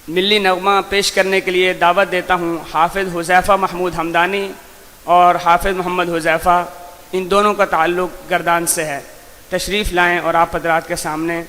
ملی نغمہ پیش کرنے کے لیے دعوت دیتا ہوں حافظ حذیفہ محمود حمدانی اور حافظ محمد حذیفہ، ان دونوں کا تعلق گردان سے ہے۔ تشریف لائیں اور آپ حضرات کے سامنے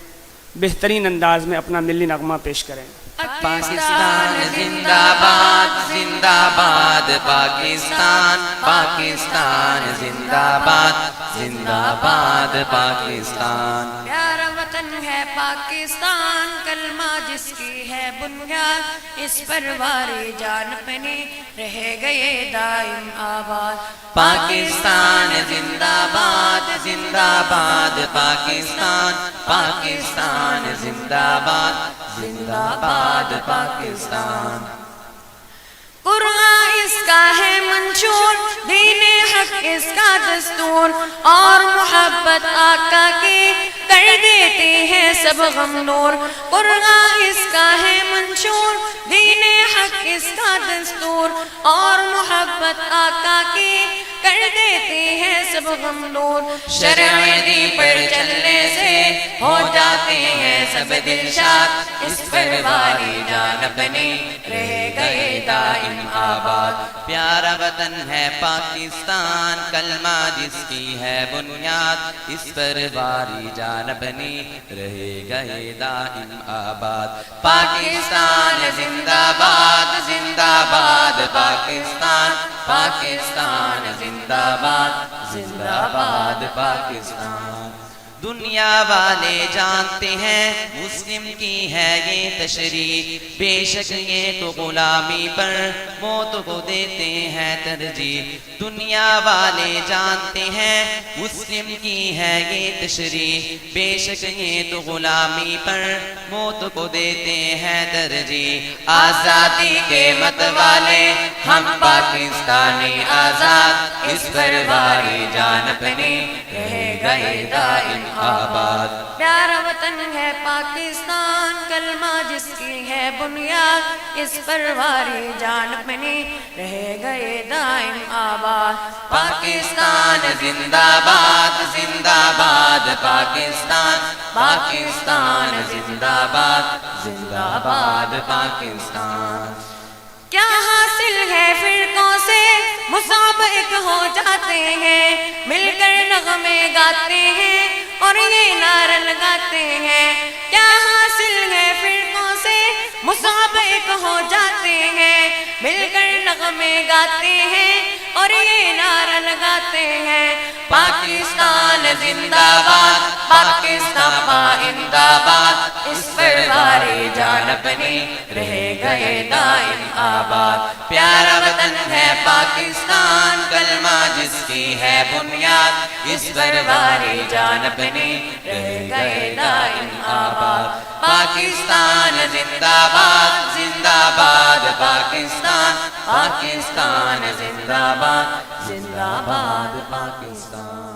بہترین انداز میں اپنا ملی نغمہ پیش کریں۔ پاکستان زندہ باد زندہ باد، پاکستان پاکستان زندہ باد زندہ باد، پاکستان پیارا وطن ہے پاکستان، کلمہ جس کی ہے بنیاد، اس پر واری جان اپنی رہ گئے دائم آباد۔ پاکستان زندہ باد زندہ باد، پاکستان پاکستان زندہ باد زندہ باد، پاکستان قرآن اس کا ہے منشور، دین حق اس کا دستور، اور محبت آقا کی کر دیتے ہیں سب غم نور۔ قرآن اس کا ہے منشور، دین حق اس کا دستور، اور محبت آقا کی کر دیتے ہیں سب غم نور۔ شرع دی پر چلنے سے ہو جاتے ہیں سب دل شاد، اس پر واری جان اپنی رہ گئے دائم آباد۔ پیارا وطن ہے پاکستان، کلمہ جس کی ہے بنیاد، اس پر واری جان اپنی رہ گئے دائم آباد۔ پاکستان زندہ باد زندہ باد، پاکستان پاکستان زندہ باد زندہ باد، پاکستان دنیا والے جانتے ہیں مسلم کی ہے یہ تشریح، بے شک یہ تو غلامی پر موت کو دیتے ہیں ترجیح۔ دنیا والے جانتے ہیں مسلم کی ہے یہ تشریح، بے شک یہ تو غلامی پر موت کو دیتے ہیں ترجیح۔ آزادی کے مت والے ہم پاکستانی آزاد، اس پر واری جان اپنی رہ گئے دائم آباد۔ پیارا وطن ہے پاکستان، کلمہ جس کی ہے بنیاد، اس پر واری جان اپنی رہ گئے دائم آباد۔ پاکستان زندہ باد زندہ باد، پاکستان پاکستان زندہ باد زندہ باد، پاکستان کیا حاصل ہے فرقوں سے مصاب ایک ہو جاتے ہیں، مل کر نغمے گاتے ہیں اور یہ نعرہ لگاتے ہیں۔ کیا حاصل ہے فرقوں سے مصاب ایک ہو جاتے ہیں، مل کر نغمے گاتے ہیں اور یہ نعرہ لگاتے ہیں۔ پاکستان زندہ باد پاکستان پائندہ باد، اس پر واری جان اپنی رہ گئے دائم آباد۔ پیارا وطن ہے پاکستان، کلمہ جس کی ہے بنیاد، اس پر واری جان اپنی رہ گئے دائم آباد۔ پاکستان زندہ باد زندہ باد، پاکستان پاکستان زندہ باد زندہ باد، پاکستان